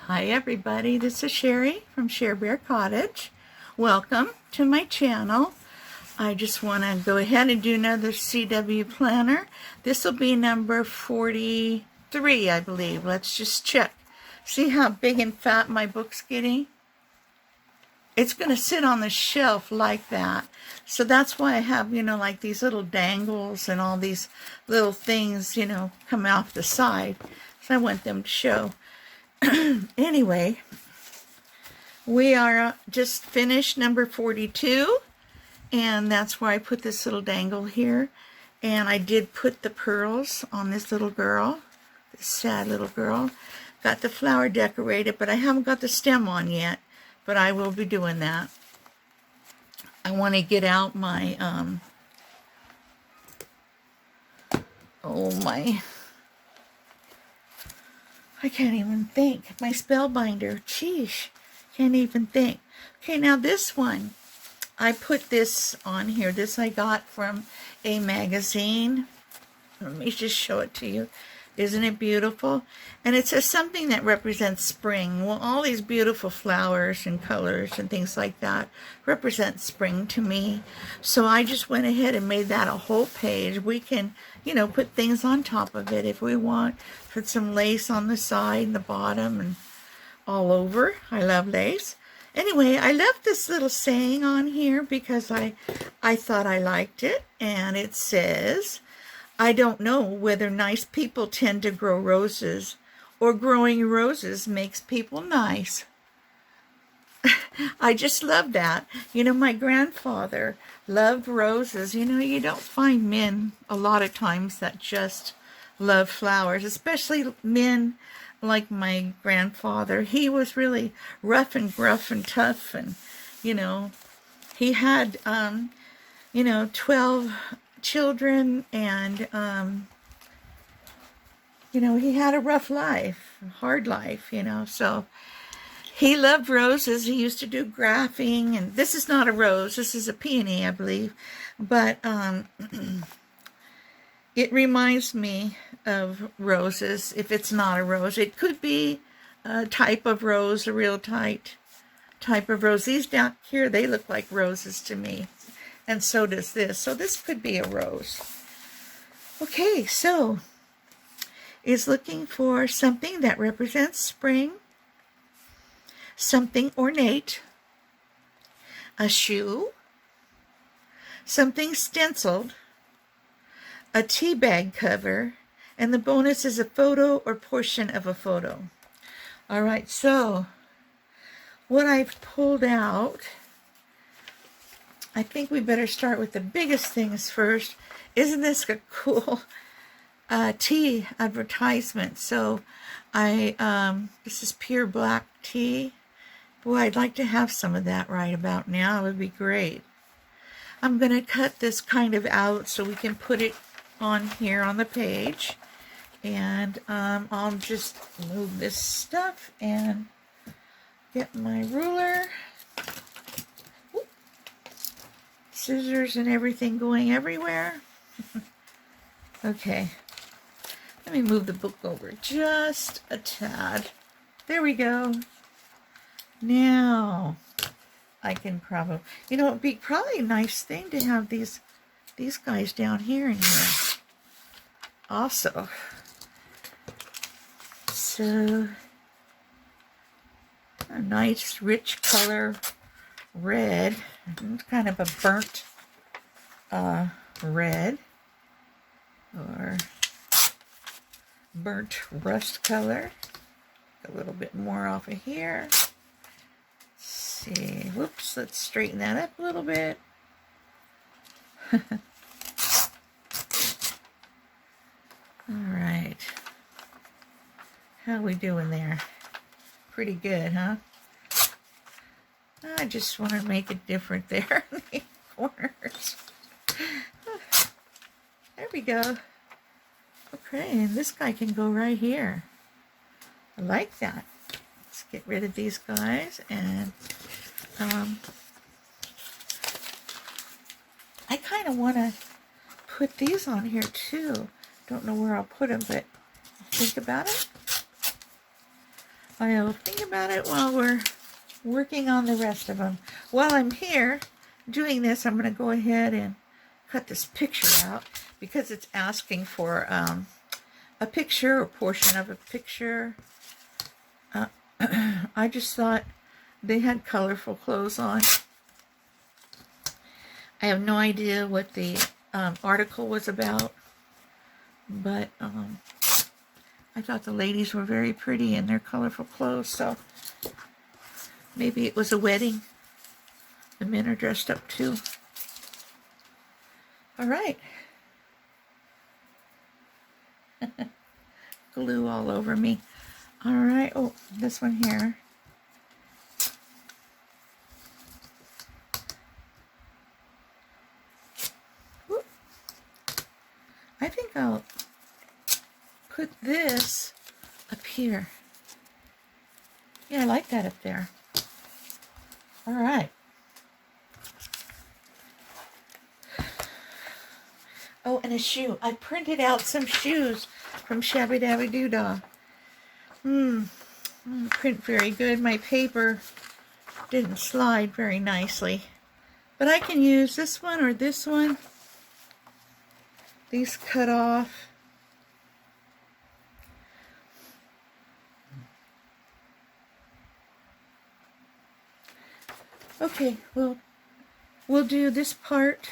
Hi everybody, this is Sherry from Share Bear Cottage. Welcome to my channel. I just want to go ahead and do another CW planner. This will be number 43, I believe. Let's just check. See how big and fat my book's getting? It's going to sit on the shelf like that. So that's why I have, like these little dangles and all these little things, come off the side. So I want them to show. Anyway, we are just finished number 42, and that's why I put this little dangle here. And I did put the pearls on this little girl, this sad little girl. Got the flower decorated, but I haven't got the stem on yet, but I will be doing that. I want to get out my, I can't even think. My spellbinder. Sheesh. Can't even think. Okay, now this one. I put this on here. This I got from a magazine. Let me just show it to you. Isn't it beautiful? And it says something that represents spring. Well, all these beautiful flowers and colors and things like that represent spring to me. So I just went ahead and made that a whole page. We can, put things on top of it if we want. Put some lace on the side and the bottom and all over. I love lace. Anyway, I left this little saying on here because I thought I liked it. And it says, I don't know whether nice people tend to grow roses or growing roses makes people nice. I just love that. My grandfather loved roses. You don't find men a lot of times that just love flowers, especially men like my grandfather. He was really rough and gruff and tough, and, he had, 12 children, and he had a rough life, a hard life, so he loved roses. He used to do graphing, and this is not a rose, this is a peony, I believe, but it reminds me of roses. If it's not a rose, it could be a type of rose, a real type of rose. These down here, they look like roses to me. And so does this. So this could be a rose. Okay, so is looking for something that represents spring, something ornate, a shoe, something stenciled, a tea bag cover, and the bonus is a photo or portion of a photo. All right, so what I've pulled out, I think we better start with the biggest things first. Isn't this a cool tea advertisement? So this is pure black tea. Boy, I'd like to have some of that right about now. It would be great. I'm going to cut this kind of out so we can put it on here on the page. And I'll just move this stuff and get my ruler. Scissors and everything going everywhere. Okay, let me move the book over just a tad. There we go. Now I can probably, it'd be probably a nice thing to have these guys down here in here also. So a nice rich color red. It's kind of a burnt red or burnt rust color. A little bit more off of here. Let's see. Whoops, let's straighten that up a little bit. All right. How we doing there? Pretty good, huh? I just want to make it different there in the corners. There we go. Okay, and this guy can go right here. I like that. Let's get rid of these guys, and I kind of want to put these on here too. Don't know where I'll put them, but think about it. I'll think about it while we're working on the rest of them. While I'm here doing this, I'm going to go ahead and cut this picture out because it's asking for a picture or portion of a picture. I just thought they had colorful clothes on. I have no idea what the article was about, but I thought the ladies were very pretty in their colorful clothes, so maybe it was a wedding. The men are dressed up too. All right. Glue all over me. All right. Oh, this one here. Whoop. I think I'll put this up here. Yeah, I like that up there. All right. Oh, and a shoe. I printed out some shoes from Shabby Dabby Doodah. Print very good. My paper didn't slide very nicely. But I can use this one or this one. These cut off. Okay, we'll do this part.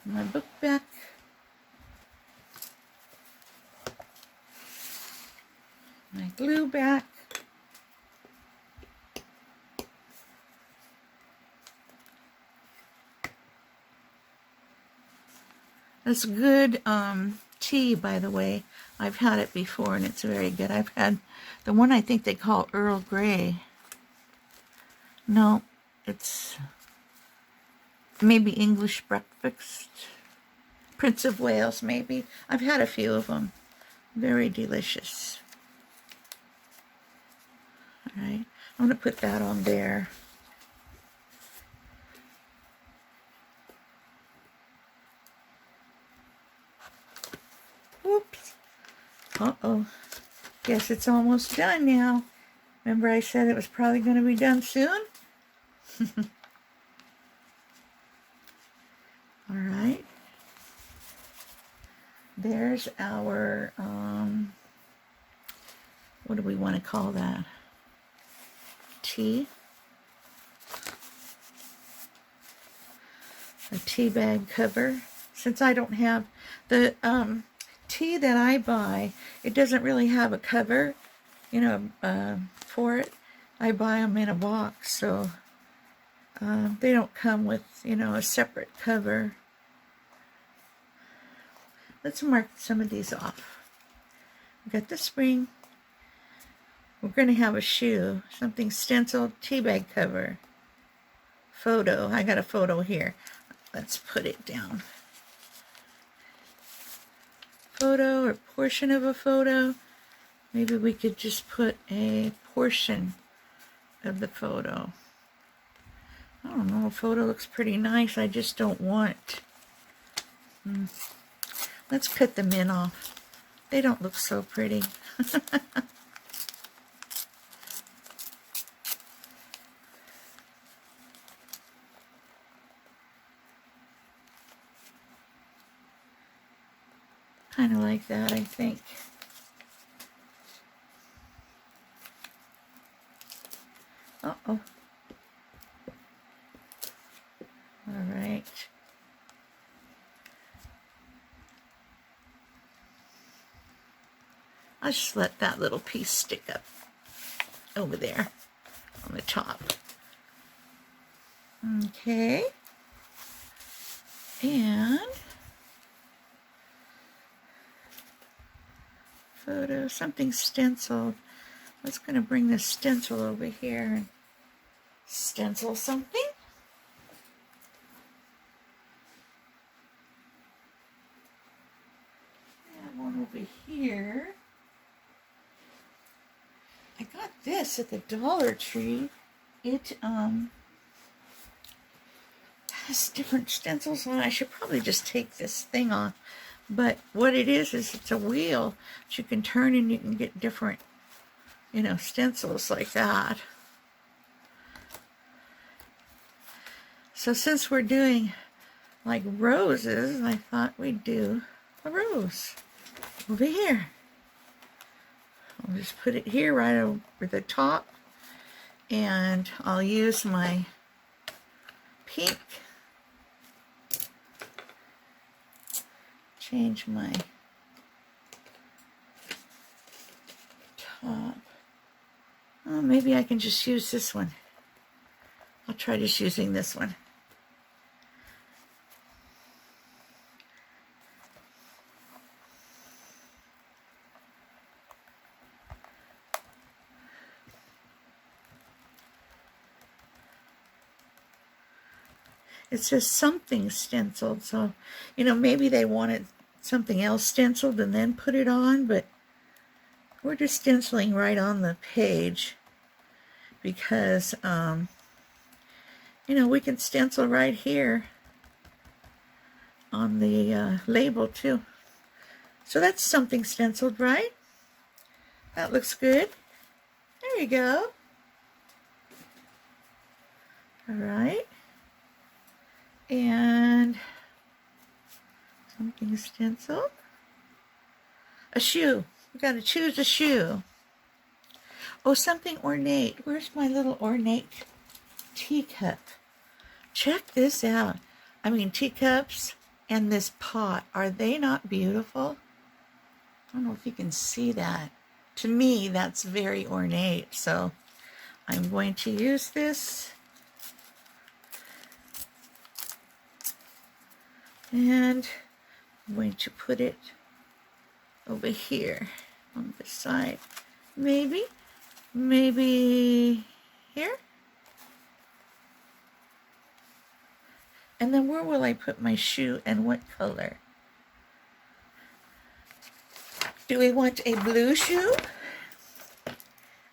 My book back. My glue back. It's good tea, by the way. I've had it before and it's very good. I've had the one I think they call Earl Grey. No, it's maybe English breakfast. Prince of Wales, maybe. I've had a few of them. Very delicious. All right, I'm going to put that on there. Whoops. Uh-oh. Guess it's almost done now. Remember I said it was probably going to be done soon? All right. There's our, what do we want to call that? Tea. A tea bag cover. Since I don't have the tea that I buy, it doesn't really have a cover, you know, for it. I buy them in a box, so they don't come with, you know, a separate cover. Let's mark some of these off. We've got the spring. We're going to have a shoe, something stenciled, tea bag cover. Photo. I got a photo here. Let's put it down. Photo or portion of a photo. Maybe we could just put a portion of the photo. I don't know. A photo looks pretty nice. I just don't want. Let's cut the men off. They don't look so pretty. Kind of like that, I think. Uh-oh. All right. I'll just let that little piece stick up over there on the top. Okay. And photo, something stenciled. I was going to bring this stencil over here and stencil something. I have one over here. I got this at the Dollar Tree. It has different stencils on it. I should probably just take this thing off But what it is it's a wheel that you can turn and you can get different, stencils like that. So since we're doing like roses, I thought we'd do a rose over here. I'll just put it here right over the top, and I'll use my pink. Change my top. Oh, maybe I can just use this one. I'll try just using this one. It says something stenciled, so, maybe they wanted something else stenciled and then put it on, but we're just stenciling right on the page because, we can stencil right here on the label too. So that's something stenciled, right? That looks good. There you go. All right. And something stenciled. A shoe. We got to choose a shoe. Oh, something ornate. Where's my little ornate teacup? Check this out. I mean, teacups and this pot. Are they not beautiful? I don't know if you can see that. To me, that's very ornate. So I'm going to use this. And I'm going to put it over here on the side. Maybe here. And then where will I put my shoe and what color? Do we want a blue shoe?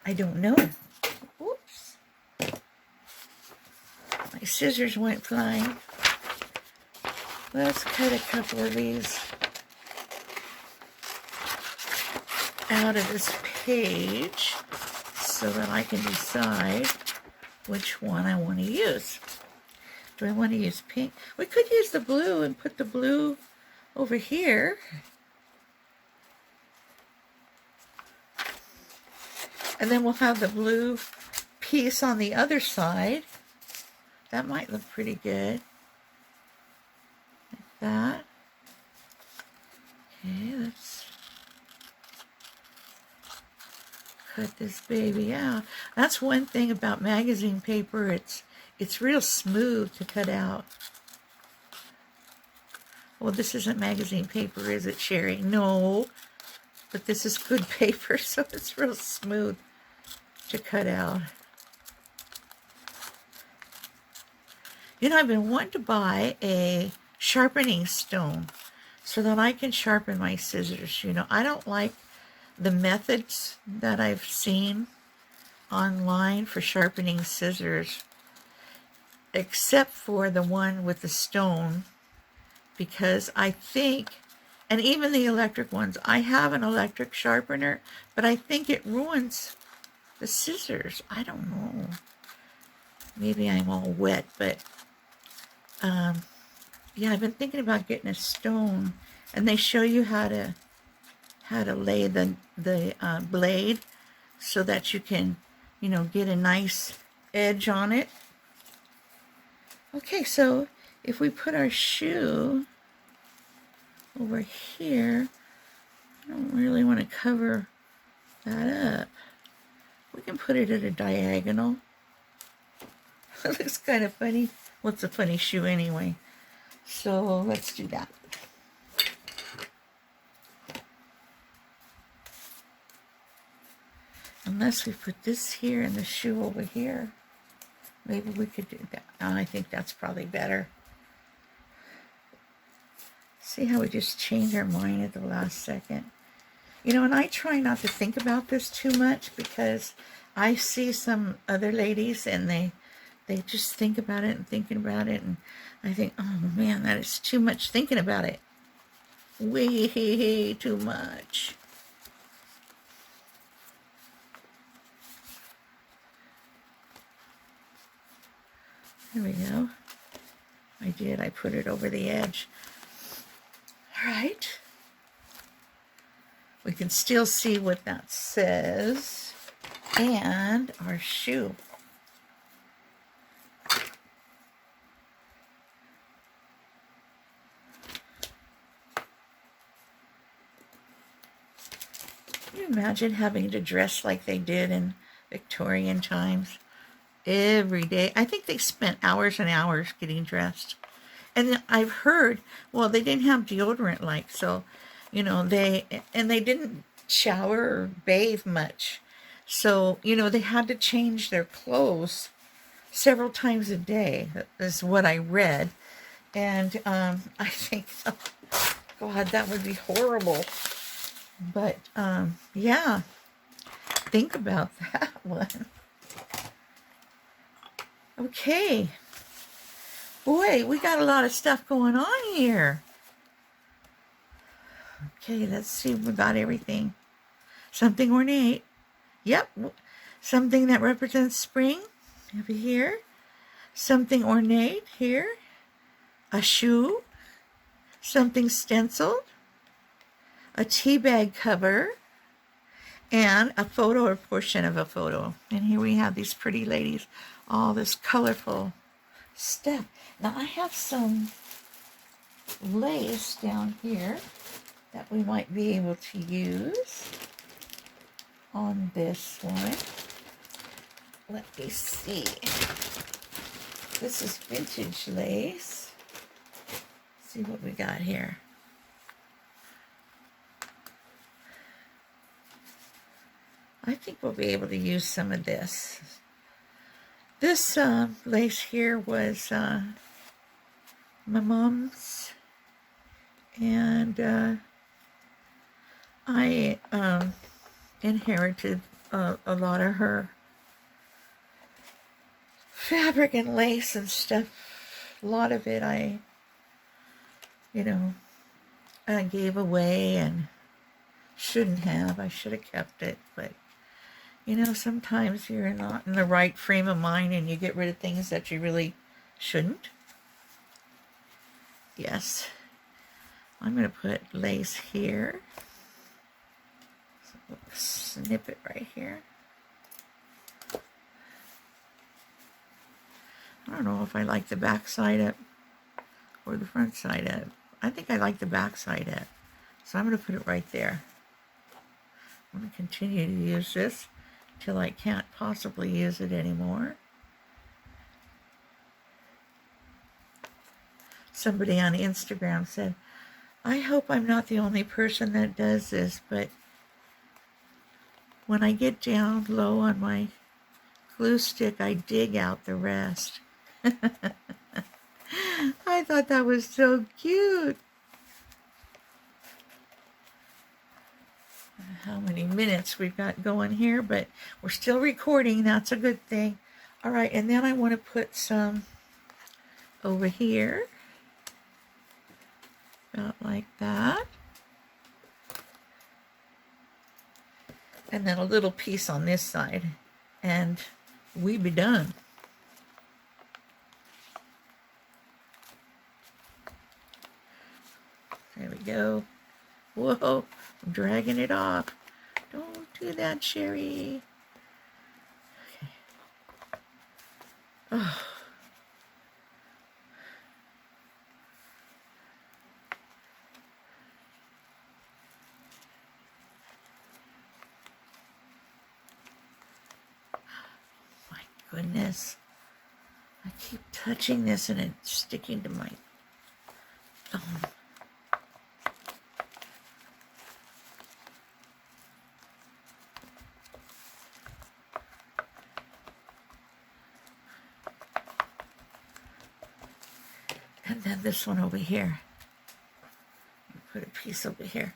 I don't know. Oops. My scissors went flying. Let's cut a couple of these out of this page so that I can decide which one I want to use. Do I want to use pink? We could use the blue and put the blue over here. And then we'll have the blue piece on the other side. That might look pretty good. Like that. Okay, let's cut this baby out. That's one thing about magazine paper. It's real smooth to cut out. Well, this isn't magazine paper, is it, Sherry? No. But this is good paper, so it's real smooth to cut out. I've been wanting to buy a sharpening stone so that I can sharpen my scissors. I don't like the methods that I've seen online for sharpening scissors, except for the one with the stone, because I think, and even the electric ones, I have an electric sharpener, but I think it ruins the scissors. I don't know. Maybe I'm all wet, but yeah, I've been thinking about getting a stone, and they show you how to lay the blade so that you can, get a nice edge on it. Okay, so if we put our shoe over here, I don't really want to cover that up. We can put it at a diagonal. It looks kind of funny. What's a funny shoe anyway? So let's do that. Unless we put this here and the shoe over here. Maybe we could do that. I think that's probably better. See how we just change our mind at the last second. And I try not to think about this too much because I see some other ladies and they just think about it and thinking about it. And I think, oh man, that is too much thinking about it. Way too much. There we go. I put it over the edge. All right. We can still see what that says. And our shoe. Can you imagine having to dress like they did in Victorian times? Every day. I think they spent hours and hours getting dressed. And I've heard, well, they didn't have deodorant like, so, you know, they didn't shower or bathe much. So, you know, they had to change their clothes several times a day, is what I read. And I think, oh, God, that would be horrible. But, yeah, think about that one. Okay. Boy, we got a lot of stuff going on here. Okay, let's see if we got everything. Something ornate. Yep. Something that represents spring over here. Something ornate here. A shoe. Something stenciled. A tea bag cover. And a photo or portion of a photo. And here we have these pretty ladies. All this colorful stuff. Now I have some lace down here that we might be able to use on this one. Let me see. This is vintage lace. Let's see what we got here. I think we'll be able to use some of this. This lace here was my mom's, and I inherited a lot of her fabric and lace and stuff. A lot of it I gave away and shouldn't have. I should have kept it, but you know, sometimes you're not in the right frame of mind and you get rid of things that you really shouldn't. Yes. I'm going to put lace here. So snip it right here. I don't know if I like the back side up or the front side up. I think I like the back side up. So I'm going to put it right there. I'm going to continue to use this till I can't possibly use it anymore. Somebody on Instagram said, I hope I'm not the only person that does this, but when I get down low on my glue stick, I dig out the rest. I thought that was so cute. How many minutes we've got going here, but we're still recording. That's a good thing. All right, and then I want to put some over here, about like that, and then a little piece on this side, and we be done. There we go. Whoa, I'm dragging it off. Don't do that, Sherry. Okay. Oh. My goodness. I keep touching this and it's sticking to my thumb. And then this one over here. Put a piece over here.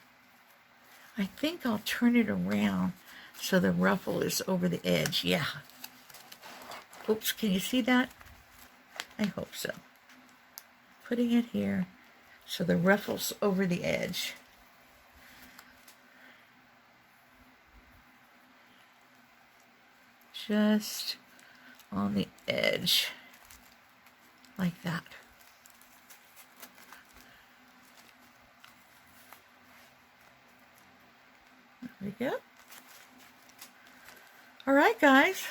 I think I'll turn it around so the ruffle is over the edge. Yeah. Oops, can you see that? I hope so. Putting it here so the ruffles over the edge. Just on the edge, like that. There we go. All right, guys.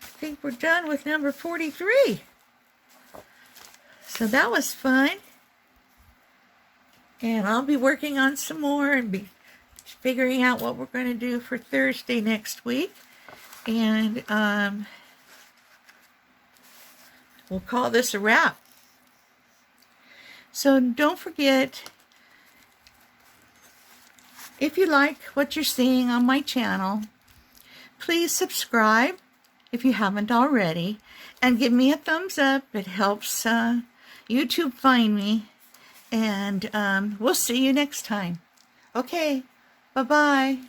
I think we're done with number 43. So that was fun. And I'll be working on some more and be figuring out what we're going to do for Thursday next week. And we'll call this a wrap. So don't forget, if you like what you're seeing on my channel, please subscribe if you haven't already, and give me a thumbs up. It helps YouTube find me, and we'll see you next time. Okay, bye-bye.